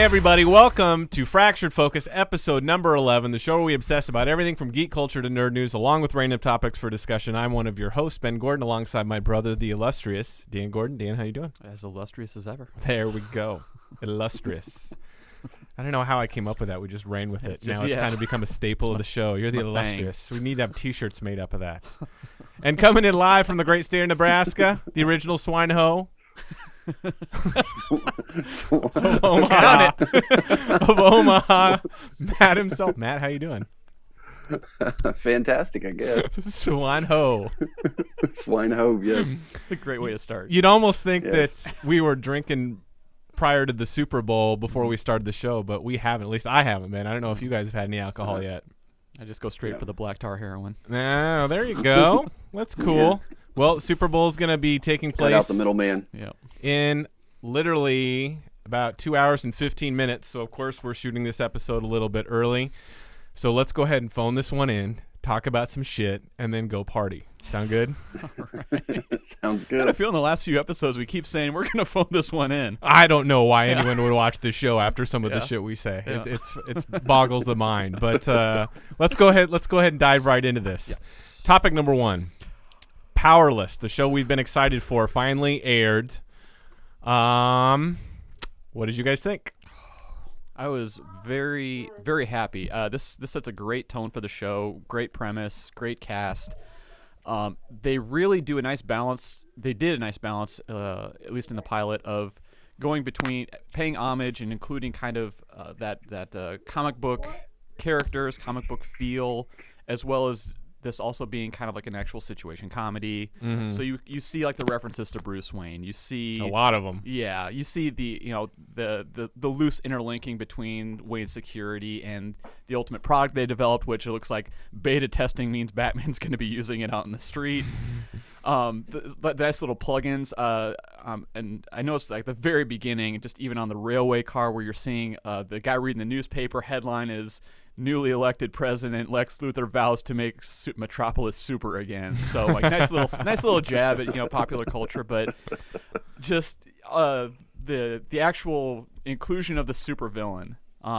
Hey everybody, welcome to Fractured Focus, episode number 11, the show where we obsess about everything from geek culture to nerd news, along with random topics for discussion. I'm one of your hosts, Ben Gordon, alongside my brother, the illustrious Dan Gordon. Dan, how you doing? As illustrious as ever. There we go. Illustrious. I don't know how I came up with that. We just ran with it. Now it's kind of become a staple of the show. You're the illustrious. We need to have T-shirts made up of that. And coming in live from the great state of Nebraska, the original swine hoe. of Omaha, Matt himself. Matt, how you doing? Fantastic, I guess. Swine ho. Swine ho, yes. A great way to start. You'd almost think that we were drinking prior to the Super Bowl before we started the show, but we haven't. At least I haven't, man. I don't know if you guys have had any alcohol yet. I just go straight for the black tar heroin. Oh, there you go. That's cool. Yeah. Well, Super Bowl's going to be taking place. Cut out the middleman. Yeah. In literally about 2 hours and 15 minutes. So, of course, we're shooting this episode a little bit early. So let's go ahead and phone this one in, talk about some shit, and then go party. Sound good? All right. Sounds good. I feel in the last few episodes we keep saying we're going to phone this one in. I don't know why anyone would watch this show after some of the shit we say. Yeah. It's boggles the mind. But let's go ahead and dive right into this. Yes. Topic number 1. Powerless, the show we've been excited for, finally aired. What did you guys think? I was very, very happy. This sets a great tone for the show. Great premise, great cast. They really do a nice balance. They did a nice balance, at least in the pilot, of going between paying homage and including kind of that comic book characters, comic book feel, as well as this also being kind of like an actual situation comedy. Mm-hmm. So you see like the references to Bruce Wayne. You see a lot of them. Yeah, you see the loose interlinking between Wayne's security and the ultimate product they developed, which it looks like beta testing means Batman's going to be using it out in the street. The nice little plugins. And I noticed like the very beginning, just even on the railway car where you're seeing the guy reading the newspaper, headline is newly elected president Lex Luthor vows to make Metropolis super again. So like nice little jab at popular culture, but just the actual inclusion of the supervillain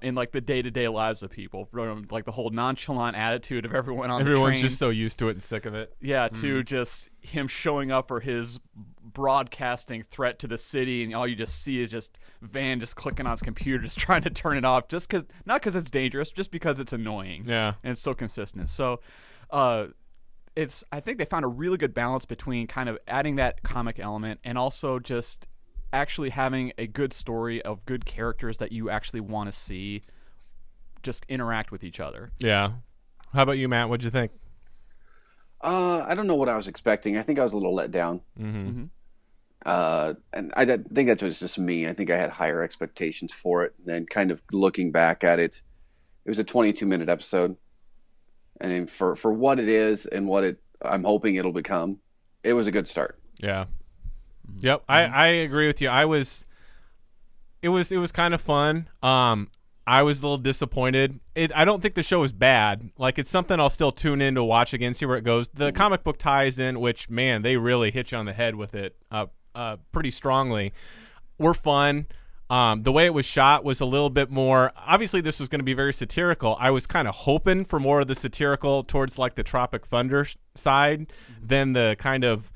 in like the day-to-day lives of people, from like the whole nonchalant attitude of everyone on the train. Everyone's just so used to it and sick of it. Yeah, to just him showing up for his broadcasting threat to the city, and all you just see is just Van just clicking on his computer, just trying to turn it off, just because, not because it's dangerous, just because it's annoying. Yeah, and it's so consistent. So, I think they found a really good balance between kind of adding that comic element and also just actually having a good story of good characters that you actually want to see just interact with each other. Yeah. How about you, Matt? What'd you think? I don't know what I was expecting. I think I was a little let down. Mm-hmm. And I think that was just me. I think I had higher expectations for it. And then kind of looking back at it, it was a 22-minute episode. And for what it is and what I'm hoping it'll become, it was a good start. Yeah. Yep, I agree with you. It was kind of fun. I was a little disappointed. I don't think the show is bad. Like, it's something I'll still tune in to watch again, see where it goes. The comic book ties in, which, man, they really hit you on the head with it pretty strongly. Were fun. The way it was shot was a little bit more. Obviously, this was going to be very satirical. I was kind of hoping for more of the satirical towards like the Tropic Thunder side than the kind of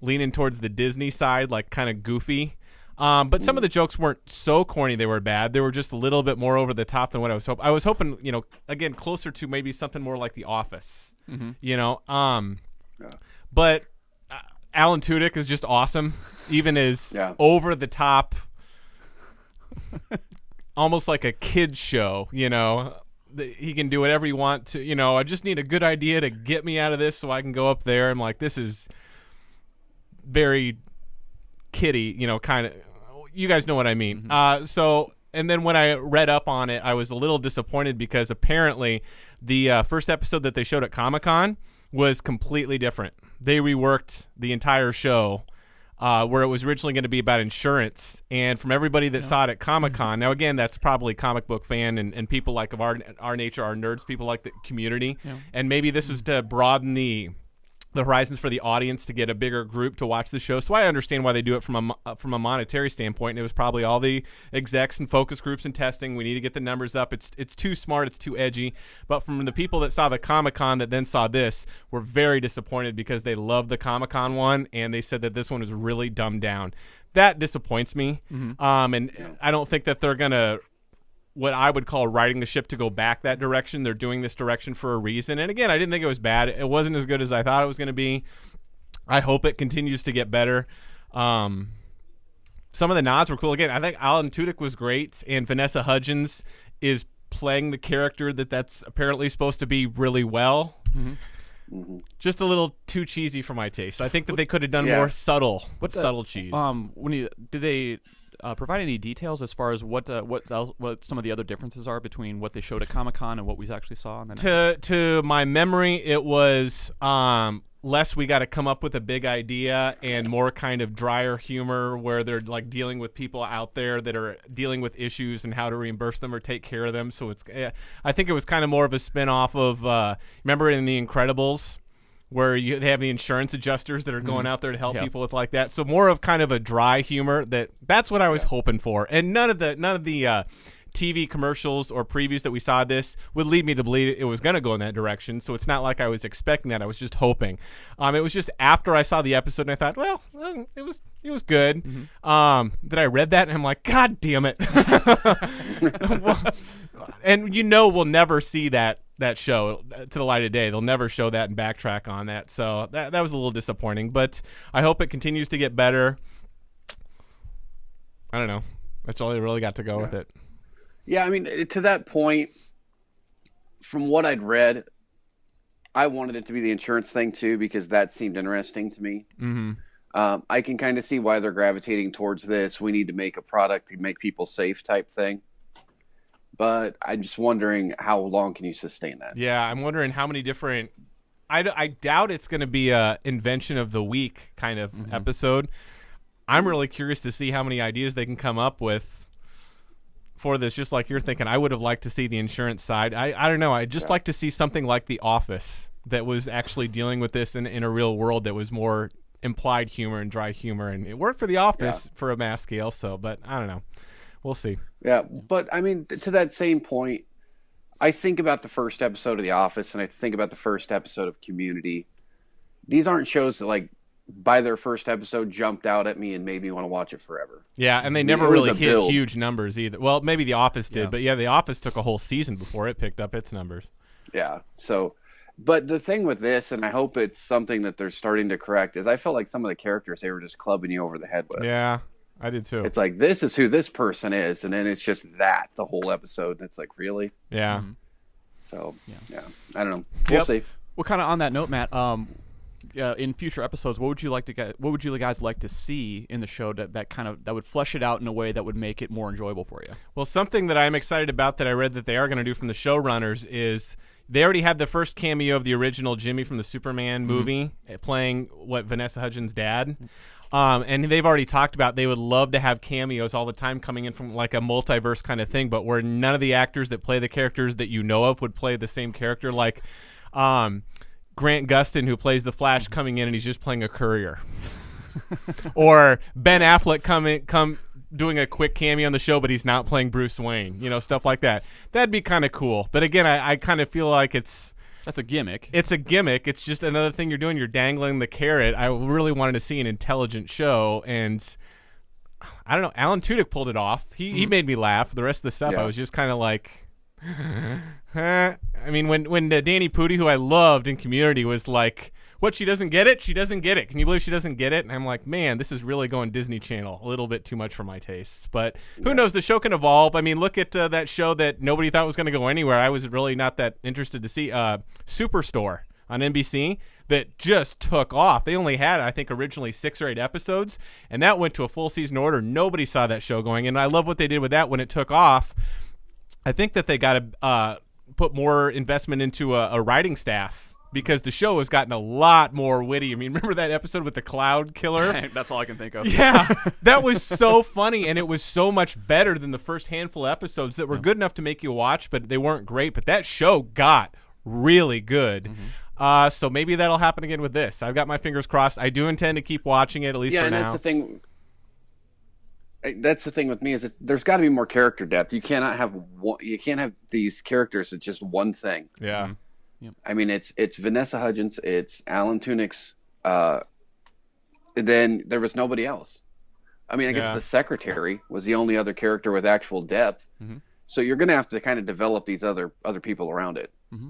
leaning towards the Disney side, like kind of goofy. But some of the jokes weren't so corny they were bad. They were just a little bit more over the top than what I was hoping. I was hoping, again, closer to maybe something more like The Office. Mm-hmm. But Alan Tudyk is just awesome, even as over the top, almost like a kid's show. He can do whatever he wants to. I just need a good idea to get me out of this so I can go up there. I'm like, this is very kiddie, kind of. You guys know what I mean. Mm-hmm. And then when I read up on it, I was a little disappointed because apparently the first episode that they showed at Comic-Con was completely different. They reworked the entire show where it was originally going to be about insurance. And from everybody that saw it at Comic-Con, now again, that's probably comic book fan and people like of our nature, our nerds, people like the community. Yeah. And maybe this is to broaden the the horizons for the audience to get a bigger group to watch the show. So I understand why they do it from a monetary standpoint. And it was probably all the execs and focus groups and testing. We need to get the numbers up. It's too smart. It's too edgy. But from the people that saw the Comic-Con that then saw this, were very disappointed because they loved the Comic-Con one, and they said that this one was really dumbed down. That disappoints me. And I don't think that they're going to, what I would call riding the ship to go back that direction. They're doing this direction for a reason. And again, I didn't think it was bad. It wasn't as good as I thought it was going to be. I hope it continues to get better. Some of the nods were cool. Again, I think Alan Tudyk was great, and Vanessa Hudgens is playing the character that's apparently supposed to be really well. Just a little too cheesy for my taste. I think that they could have done more subtle cheese. Did they provide any details as far as what some of the other differences are between what they showed at Comic-Con and what we actually saw on the network? To my memory, it was less we got to come up with a big idea and more kind of drier humor where they're like dealing with people out there that are dealing with issues and how to reimburse them or take care of them. So I think it was kind of more of a spin-off of remember in The Incredibles, where they have the insurance adjusters that are going out there to help people with like that. So more of kind of a dry humor. That's what I was hoping for. And none of the TV commercials or previews that we saw this would lead me to believe it was going to go in that direction. So it's not like I was expecting that. I was just hoping. It was just after I saw the episode and I thought, well, it was good. Then I read that and I'm like, God damn it. And we'll never see that show to the light of day. They'll never show that and backtrack on that. So that was a little disappointing, but I hope it continues to get better. I don't know. That's all they really got to go with it. Yeah, I mean, to that point, from what I'd read, I wanted it to be the insurance thing too, because that seemed interesting to me. I can kind of see why they're gravitating towards this. We need to make a product to make people safe type thing. But I'm just wondering how long can you sustain that? Yeah, I'm wondering how many different. I doubt it's going to be a invention of the week kind of episode. I'm really curious to see how many ideas they can come up with for this. Just like you're thinking, I would have liked to see the insurance side. I don't know. I'd just like to see something like The Office that was actually dealing with this in a real world that was more implied humor and dry humor, and it worked for The Office for a mass scale. So, but I don't know. We'll see. Yeah, but I mean, to that same point, I think about the first episode of The Office, and I think about the first episode of Community. These aren't shows that, like, by their first episode, jumped out at me and made me want to watch it forever. Yeah, and they never really hit huge numbers either. Well, maybe The Office did, but The Office took a whole season before it picked up its numbers. Yeah. So, but the thing with this, and I hope it's something that they're starting to correct, is I felt like some of the characters they were just clubbing you over the head with. Yeah. I did too. It's like, this is who this person is, and then it's just that the whole episode, and it's like, really? Yeah. So, yeah, I don't know. We'll see. Well, kind of on that note, Matt, in future episodes, what would you guys like to see in the show that would flesh it out in a way that would make it more enjoyable for you? Well, something that I'm excited about that I read that they are going to do from the showrunners is they already had the first cameo of the original Jimmy from the Superman movie playing Vanessa Hudgens' dad. And they've already talked about they would love to have cameos all the time coming in from like a multiverse kind of thing, but where none of the actors that play the characters that you know of would play the same character. Like Grant Gustin, who plays the Flash, coming in and he's just playing a courier. Or Ben Affleck doing a quick cameo on the show, but he's not playing Bruce Wayne. Stuff like that. That'd be kind of cool. But again, I kind of feel like that's a gimmick. It's a gimmick. It's just another thing you're doing. You're dangling the carrot. I really wanted to see an intelligent show, and I don't know. Alan Tudyk pulled it off. He made me laugh. The rest of the stuff, I was just kind of like, I mean, when Danny Pudi, who I loved in Community, was like, what, she doesn't get it? She doesn't get it. Can you believe she doesn't get it? And I'm like, man, this is really going Disney Channel. A little bit too much for my tastes. But who knows? The show can evolve. I mean, look at that show that nobody thought was going to go anywhere. I was really not that interested to see Superstore on NBC that just took off. They only had, I think, originally 6 or 8 episodes, and that went to a full season order. Nobody saw that show going, and I love what they did with that when it took off. I think that they got to put more investment into a writing staff, because the show has gotten a lot more witty. I mean, remember that episode with the cloud killer? That's all I can think of. Yeah, that was so funny, and it was so much better than the first handful of episodes that were good enough to make you watch, but they weren't great. But that show got really good. So maybe that'll happen again with this. I've got my fingers crossed. I do intend to keep watching it, at least for and now. that's the thing. That's the thing with me is there's got to be more character depth. You cannot have you can't have these characters as just one thing. Yeah. Mm-hmm. Yep. I mean, it's Vanessa Hudgens, it's Alan Tunyk's. Then there was nobody else. I mean, I guess the secretary was the only other character with actual depth. Mm-hmm. So you're going to have to kind of develop these other people around it. Mm-hmm.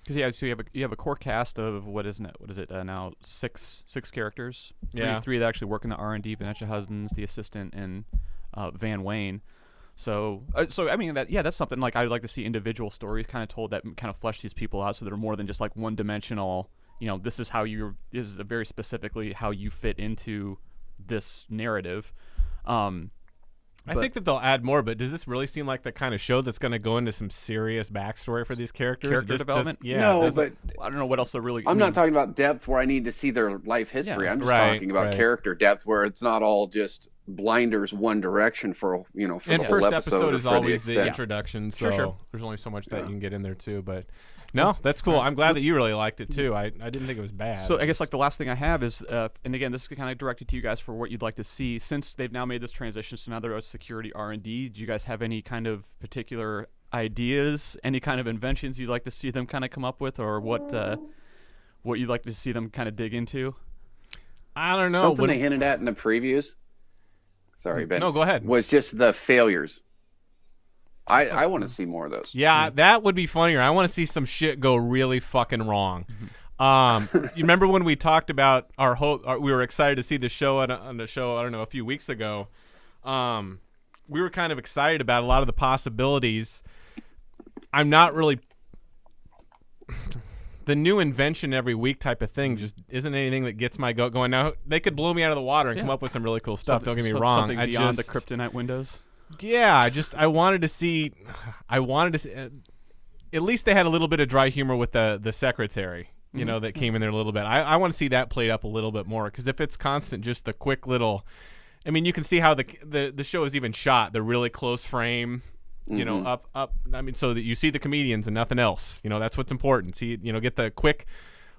Because so you have a core cast of what is it now six characters. Three that actually work in the R&D. Vanessa Hudgens, the assistant, and Van Wayne. So I mean that's something like I would like to see individual stories kind of told that kind of flesh these people out so they're more than just like one dimensional. This is this is very specifically how you fit into this narrative. I think that they'll add more, but does this really seem like the kind of show that's going to go into some serious backstory for these characters? Character development? No, but I don't know what else they're really. I'm not talking about depth where I need to see their life history. Yeah, I'm just talking about character depth where it's not all just blinders one direction for for and the whole first episode is always the introduction, so there's only so much that you can get in there too. But no, that's cool. I'm glad that you really liked it too. I didn't think it was bad. So I guess like the last thing I have is, and again, this is kind of directed to you guys for what you'd like to see since they've now made this transition. So now they're a security R&D. Do you guys have any kind of particular ideas, any kind of inventions you'd like to see them kind of come up with, or what you'd like to see them kind of dig into? I don't know. Something they hinted at in the previews. Sorry, Ben. No, go ahead. Was just the failures. I want to see more of those. Yeah, that would be funnier. I want to see some shit go really fucking wrong. You remember when we talked about we were excited to see the show on the show, I don't know, a few weeks ago. We were kind of excited about a lot of the possibilities. I'm not really the new invention every week type of thing just isn't anything that gets my goat going. Now, they could blow me out of the water and come up with some really cool stuff. Don't get me wrong. Something beyond the kryptonite windows. Yeah, I wanted to see. At least they had a little bit of dry humor with the secretary, that came in there a little bit. I want to see that played up a little bit more because if it's constant, just the quick little. I mean, you can see how the show is even shot. The really close frame, up. I mean, so that you see the comedians and nothing else. That's what's important. See, get the quick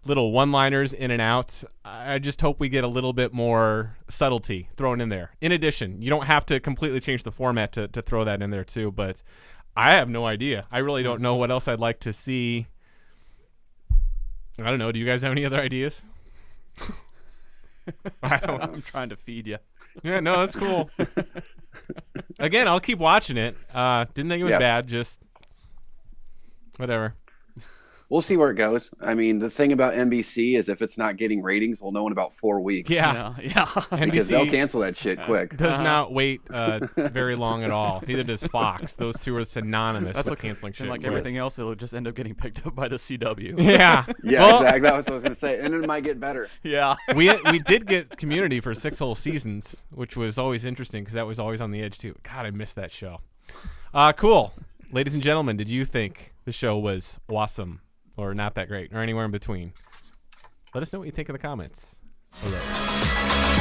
little one-liners in and out. I just hope we get a little bit more subtlety thrown in there. In addition, you don't have to completely change the format to throw that in there too, but I have no idea. I really don't know what else I'd like to see. I don't know. Do you guys have any other ideas? I'm trying to feed you. Yeah, no, that's cool. Again, I'll keep watching it. Didn't think it was bad, just whatever. We'll see where it goes. I mean, the thing about NBC is if it's not getting ratings, we'll know in about 4 weeks. Yeah. Because they'll cancel that shit quick. Does not wait very long at all. Neither does Fox. Those two are synonymous with canceling shit. And like everything else, it'll just end up getting picked up by the CW. Yeah. Yeah, exactly. That's what I was going to say. And it might get better. Yeah. We did get Community for 6 whole seasons, which was always interesting because that was always on the edge too. God, I missed that show. Cool. Ladies and gentlemen, did you think the show was awesome? Or not that great, or anywhere in between? Let us know what you think in the comments. Hello.